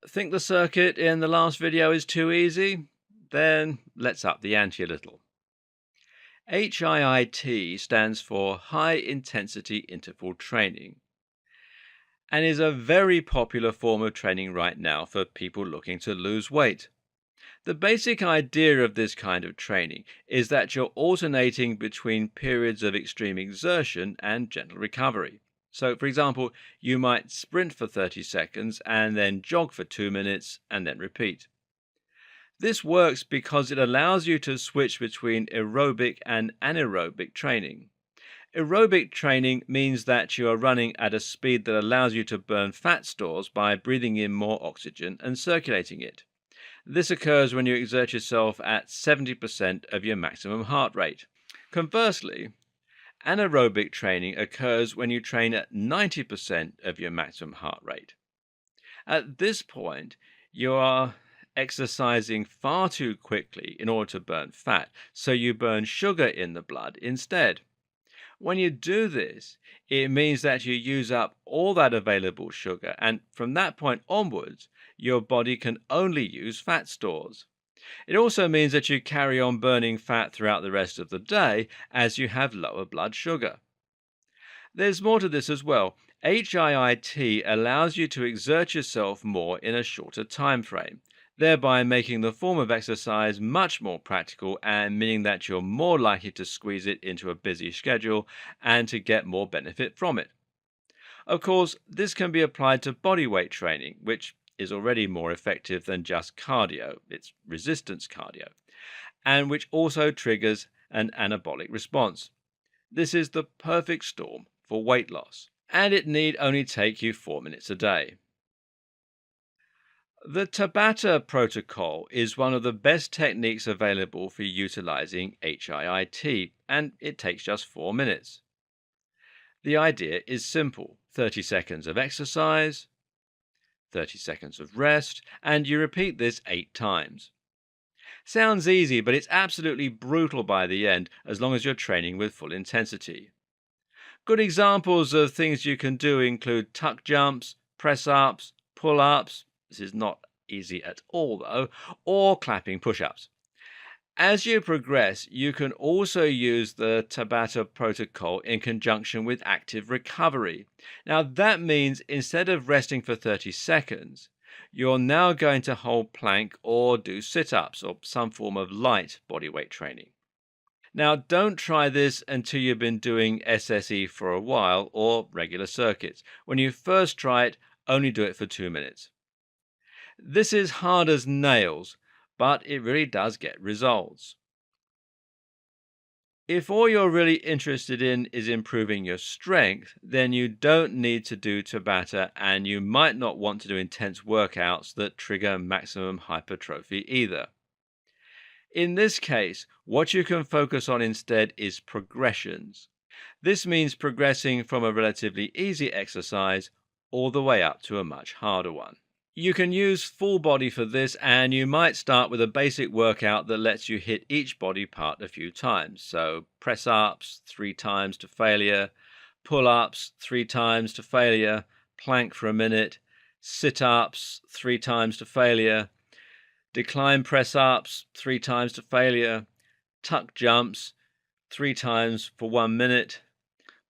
Think the circuit in the last video is too easy? Then let's up the ante a little. HIIT stands for High Intensity Interval Training and is a very popular form of training right now for people looking to lose weight. The basic idea of this kind of training is that you're alternating between periods of extreme exertion and gentle recovery. So, for example, you might sprint for 30 seconds and then jog for 2 minutes and then repeat. This works because it allows you to switch between aerobic and anaerobic training. Aerobic training means that you are running at a speed that allows you to burn fat stores by breathing in more oxygen and circulating it. This occurs when you exert yourself at 70% of your maximum heart rate. Conversely, anaerobic training occurs when you train at 90% of your maximum heart rate. At this point, you are exercising far too quickly in order to burn fat, so you burn sugar in the blood instead. When you do this, it means that you use up all that available sugar, and from that point onwards, your body can only use fat stores. It also means that you carry on burning fat throughout the rest of the day as you have lower blood sugar. There's more to this as well. HIIT allows you to exert yourself more in a shorter time frame, thereby making the form of exercise much more practical and meaning that you're more likely to squeeze it into a busy schedule and to get more benefit from it. Of course, this can be applied to bodyweight training, which is already more effective than just cardio, it's resistance cardio, and which also triggers an anabolic response. This is the perfect storm for weight loss, and it need only take you 4 minutes a day. The Tabata protocol is one of the best techniques available for utilizing HIIT, and it takes just 4 minutes. The idea is simple: 30 seconds of exercise, 30 seconds of rest, and you repeat this 8 times. Sounds easy, but it's absolutely brutal by the end as long as you're training with full intensity. Good examples of things you can do include tuck jumps, press ups, pull ups. This is not easy at all though, or clapping push ups. As you progress, you can also use the Tabata protocol in conjunction with active recovery. Now, that means instead of resting for 30 seconds, you're now going to hold plank or do sit ups or some form of light bodyweight training. Now, don't try this until you've been doing SSE for a while or regular circuits. When you first try it, only do it for 2 minutes. This is hard as nails, but it really does get results. If all you're really interested in is improving your strength, then you don't need to do Tabata, and you might not want to do intense workouts that trigger maximum hypertrophy either. In this case, what you can focus on instead is progressions. This means progressing from a relatively easy exercise all the way up to a much harder one. You can use full body for this, and you might start with a basic workout that lets you hit each body part a few times. So press ups 3 times to failure, pull ups 3 times to failure, plank for a minute, sit ups 3 times to failure, decline press ups 3 times to failure, tuck jumps 3 times for 1 minute,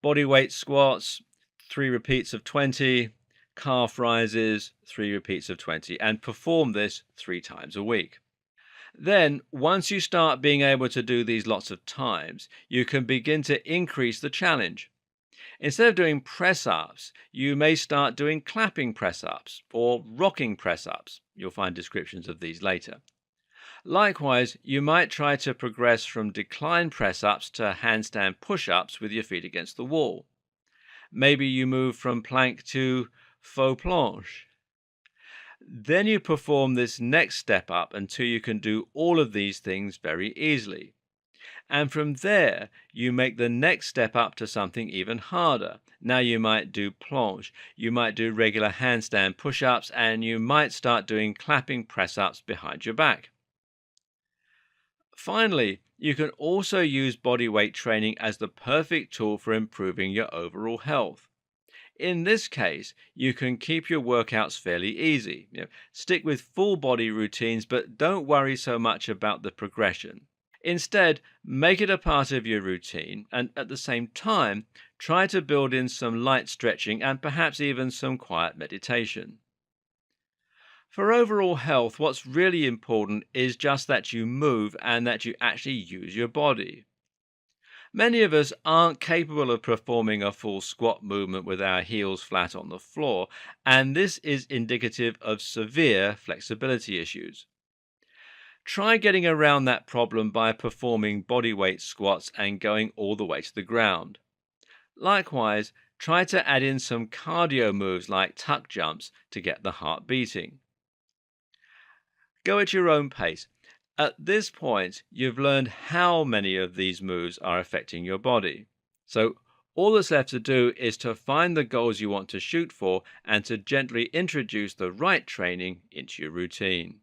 body weight squats 3 repeats of 20, calf rises 3 repeats of 20, and perform this 3 times a week. Then, once you start being able to do these lots of times, you can begin to increase the challenge. Instead of doing press ups, you may start doing clapping press ups or rocking press ups. You'll find descriptions of these later. Likewise, you might try to progress from decline press ups to handstand push ups with your feet against the wall. Maybe you move from plank to faux planche. Then you perform this next step up until you can do all of these things very easily. And from there, you make the next step up to something even harder. Now you might do planche, you might do regular handstand push-ups, and you might start doing clapping press-ups behind your back. Finally, you can also use bodyweight training as the perfect tool for improving your overall health. In this case, you can keep your workouts fairly easy. Stick with full body routines, but don't worry so much about the progression. Instead, make it a part of your routine and at the same time, try to build in some light stretching and perhaps even some quiet meditation. For overall health, what's really important is just that you move and that you actually use your body. Many of us aren't capable of performing a full squat movement with our heels flat on the floor, and this is indicative of severe flexibility issues. Try getting around that problem by performing bodyweight squats and going all the way to the ground. Likewise, try to add in some cardio moves like tuck jumps to get the heart beating. Go at your own pace. At this point, you've learned how many of these moves are affecting your body. So, all that's left to do is to find the goals you want to shoot for and to gently introduce the right training into your routine.